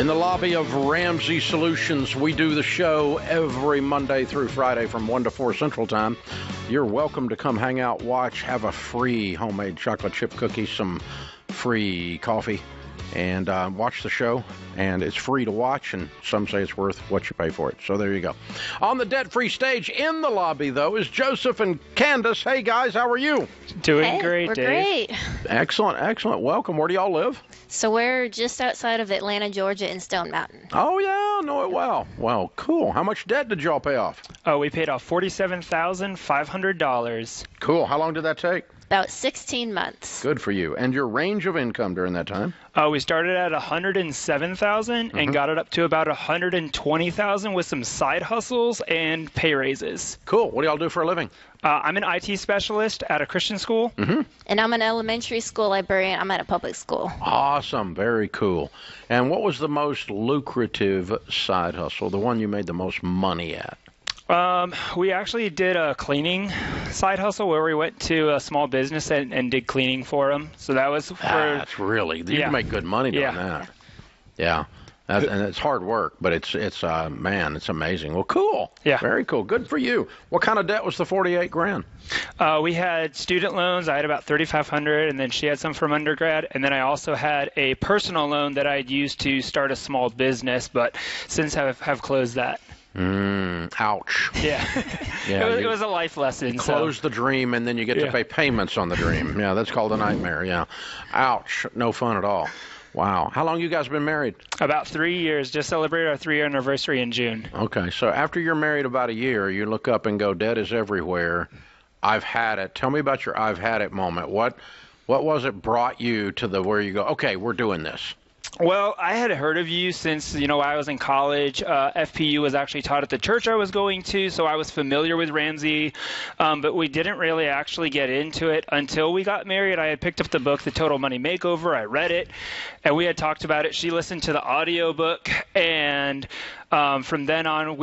In the lobby of Ramsey Solutions, we do the show every Monday through Friday from 1 to 4 Central Time. You're welcome to come hang out, watch, have a free homemade chocolate chip cookie, some free coffee, and watch the show. And it's free to watch, and some say it's worth what you pay for it. So there you go. On the debt-free stage in the lobby, though, is Joseph and Candace. Hey, guys, how are you? Doing great, we're Dave. Great. Excellent, excellent. Welcome. Where do y'all live? So we're just outside of Atlanta, Georgia, in Stone Mountain. Oh, yeah, know it well. Well, cool. How much debt did y'all pay off? We paid off $47,500. Cool. How long did that take? About 16 months. Good for you. And your range of income during that time? We started at $107,000 and got it up to about $120,000 with some side hustles and pay raises. Cool. What do y'all do for a living? I'm an IT specialist at a Christian school. And I'm an elementary school librarian. I'm at a public school. Awesome. Very cool. And what was the most lucrative side hustle, the one you made the most money at? We actually did a cleaning side hustle where we went to a small business and did cleaning for them. So that was for... That's really... You can make good money doing that. Yeah. And it's hard work, but it's man, it's amazing. Well, cool. Yeah. Very cool. Good for you. What kind of debt was the $48,000? We had student loans. I had about $3,500, and then she had some from undergrad. And then I also had a personal loan that I'd used to start a small business, but since have closed that. Ouch. Yeah. It was a life lesson. Close the dream, and then you get to pay payments on the dream. Yeah, that's called a nightmare. Yeah. Ouch. No fun at all. Wow. How long you guys been married? About 3 years. Just celebrated our 3-year anniversary in June. Okay. So after you're married about a year, you look up and go, debt is everywhere. I've had it. Tell me about your I've had it moment. What was it brought you to the where you go, okay, we're doing this? Well, I had heard of you since, I was in college. FPU was actually taught at the church I was going to, so I was familiar with Ramsey, but we didn't really actually get into it until we got married. I had picked up the book, The Total Money Makeover. I read it, and we had talked about it. She listened to the audiobook, and from then on,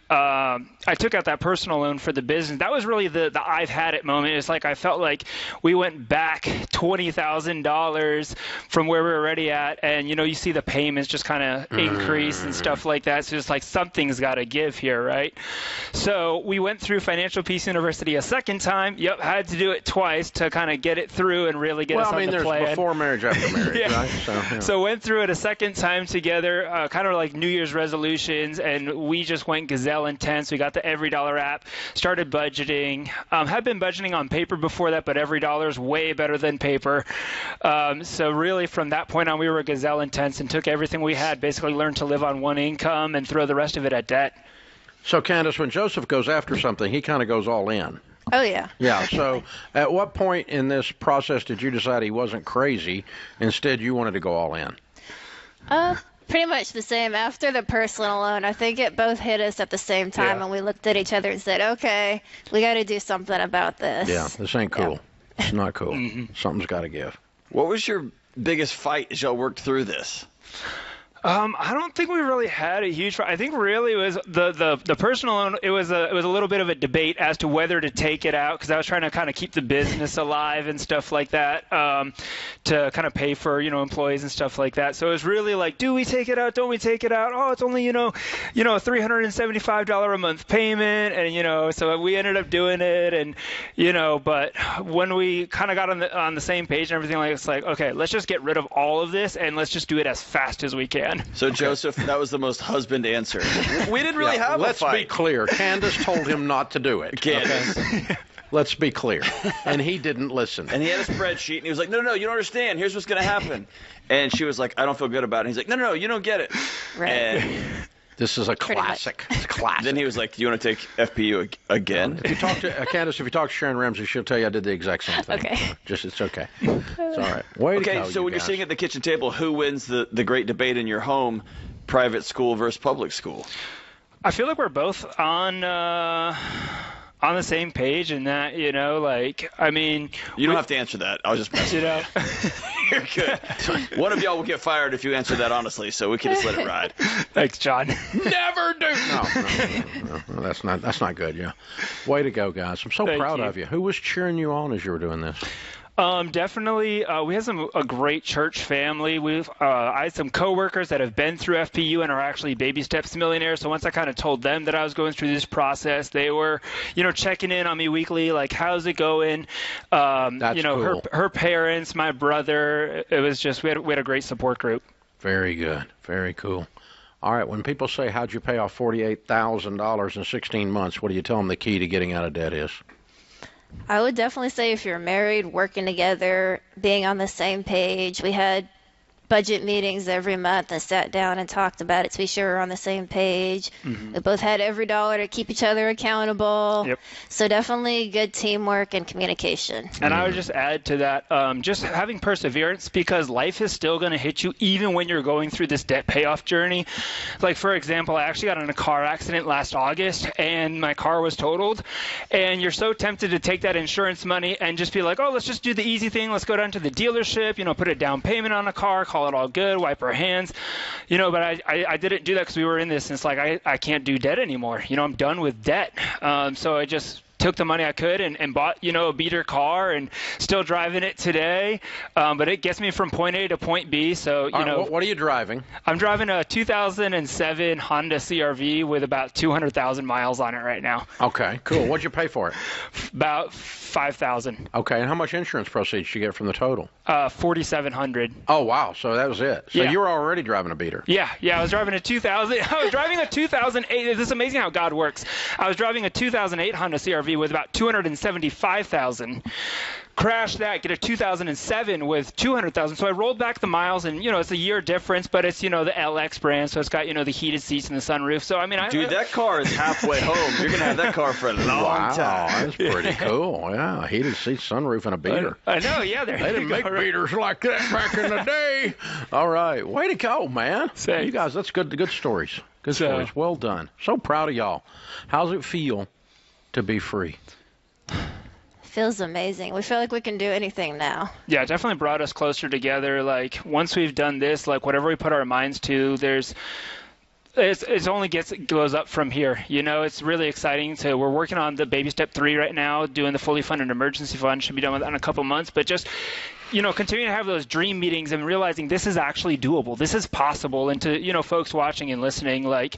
I took out that personal loan for the business. That was really the I've had it moment. It's like I felt like we went back $20,000 from where we were already at, and you see the payments just kind of increase and stuff like that. So it's like something's got to give here, right? So we went through Financial Peace University a second time. Yep, had to do it twice to kind of get it through and really get us on the plan. Well, there's before marriage, after marriage, right? So went through it a second time together, kind of like New Year's resolutions, and we just went gazelle intense. We got the Every Dollar app, started budgeting. Had been budgeting on paper before that, but Every Dollar is way better than paper. So really from that point on, we were gazelle intense and took everything we had, basically learned to live on one income and throw the rest of it at debt. So Candace, when Joseph goes after something, he kind of goes all in. Oh, yeah. Yeah, so at what point in this process did you decide he wasn't crazy? Instead, you wanted to go all in? Pretty much the same. After the personal loan, I think it both hit us at the same time, and we looked at each other and said, okay, we got to do something about this. Yeah, this ain't cool. Yeah. It's not cool. Something's got to give. What was your biggest fight as y'all worked through this? I don't think we really had a huge fight. I think really it was the personal loan. It was a little bit of a debate as to whether to take it out, because I was trying to kind of keep the business alive and stuff like that, to kind of pay for employees and stuff like that. So it was really like, do we take it out? Don't we take it out? Oh, it's only a $375 a month payment, and so we ended up doing it, and but when we kind of got on the same page and everything, like it's like, okay, let's just get rid of all of this and let's just do it as fast as we can. So, Joseph, that was the most husband answer. We didn't really have a fight. Let's be clear. Candace told him not to do it. Candace. Okay? Let's be clear. And he didn't listen. And he had a spreadsheet, and he was like, no, you don't understand. Here's what's going to happen. And she was like, I don't feel good about it. And he's like, no, you don't get it. Right. And this is a classic. It's classic. Then he was like, do you want to take FPU again? If you talk to Candace, if you talk to Sharon Ramsey, she'll tell you I did the exact same thing. Okay. It's okay. It's all right. Okay, so when you're sitting at the kitchen table, who wins the great debate in your home, private school versus public school? I feel like we're both on the same page in that, I mean... You don't have to answer that. I was just messing. You're good. One of y'all will get fired if you answer that honestly, so we can just let it ride. Thanks, John. Never do. No, that's not good. Yeah. Way to go, guys. I'm so proud of you. Who was cheering you on as you were doing this? Definitely. We had a great church family. I had some coworkers that have been through FPU and are actually baby steps millionaires. So once I kind of told them that I was going through this process, they were, checking in on me weekly, like, how's it going? That's cool. her parents, my brother. It was just, we had a great support group. Very good. Very cool. All right. When people say, how'd you pay off $48,000 in 16 months, what do you tell them the key to getting out of debt is? I would definitely say if you're married, working together, being on the same page. We had budget meetings every month and sat down and talked about it to be sure we're on the same page. Mm-hmm. We both had every dollar to keep each other accountable. Yep. So definitely good teamwork and communication. And I would just add to that, just having perseverance, because life is still going to hit you even when you're going through this debt payoff journey. Like, for example, I actually got in a car accident last August and my car was totaled. And you're so tempted to take that insurance money and just be like, oh, let's just do the easy thing. Let's go down to the dealership, put a down payment on a car, call it all good, wipe our hands, but I didn't do that because we were in this, and it's like, I can't do debt anymore. I'm done with debt. So I just took the money I could and bought, a beater car and still driving it today. But it gets me from point A to point B. So, what are you driving? I'm driving a 2007 Honda CR-V with about 200,000 miles on it right now. Okay, cool. What'd you pay for it? About $5,000. Okay, and how much insurance proceeds did you get from the total? $4,700. Oh, wow. So that was it. So yeah. You were already driving a beater. Yeah. I was driving a 2008. It's amazing how God works. I was driving a 2008 Honda CR-V with about 275,000. Crash that, get a 2007 with 200,000. So I rolled back the miles, and it's a year difference, but it's the LX brand, so it's got the heated seats and the sunroof. So I mean, dude, that car is halfway home. You're gonna have that car for a long time. That's pretty cool. Yeah, heated seats, sunroof, and a beater. I know. Yeah, they didn't make beaters like that back in the day. All right, way to go, man. Thanks. You guys, that's good. Good stories. Good stories. Well done. So proud of y'all. How's it feel to be free? Feels amazing. We feel like we can do anything now. Yeah, it definitely brought us closer together. Like, once we've done this, like, whatever we put our minds to, it only goes up from here. It's really exciting. We're working on the baby step 3 right now, doing the fully funded emergency fund. Should be done with that in a couple months. But just, continue to have those dream meetings and realizing this is actually doable. This is possible. And to, folks watching and listening, like,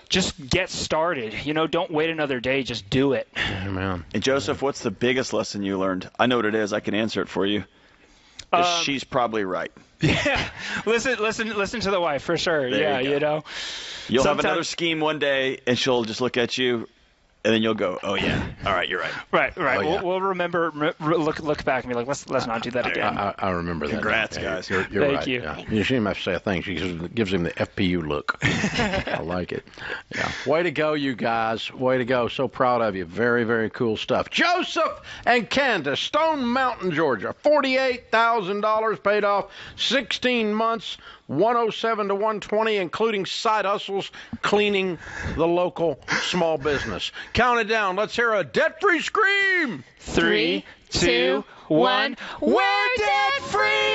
just get started. Don't wait another day. Just do it. Amen. And Joseph, what's the biggest lesson you learned? I know what it is. I can answer it for you. She's probably right. Yeah. Listen to the wife for sure. There you go. You'll have another scheme one day, and she'll just look at you, and then you'll go, "Oh yeah, all right, you're right." Right. Oh, yeah. We'll remember. Look back and be like, "Let's not do that again." I remember that. Congrats, guys. You're Thank right. you. Yeah. You shouldn't have to say a thing. She gives him the FPU look. I like it. Yeah. Way to go, you guys. Way to go. So proud of you. Very, very cool stuff. Joseph and Candace, Stone Mountain, Georgia. $48,000 paid off, 16 months. 107 to 120, including side hustles, cleaning the local small business. Count it down. Let's hear a debt-free scream. 3, 2, 1. We're debt-free! Yeah!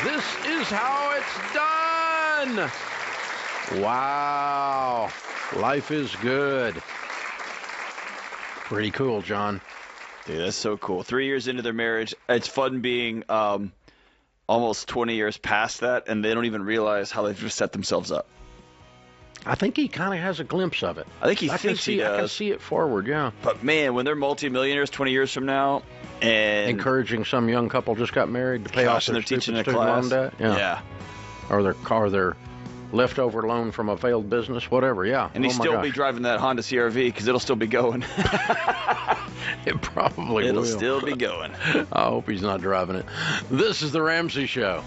This is how it's done. Wow. Life is good. Pretty cool, John. Dude, that's so cool. 3 years into their marriage, it's fun being almost 20 years past that, and they don't even realize how they've just set themselves up. I think he kind of has a glimpse of it. I think he thinks he does. I can see it forward, yeah. But, man, when they're multimillionaires 20 years from now, and encouraging some young couple just got married to pay off their student loan debt. Yeah. Or their leftover loan from a failed business, whatever, yeah. And he'll still be driving that Honda CR-V because it'll still be going. It probably will. It'll still be going. I hope he's not driving it. This is The Ramsey Show.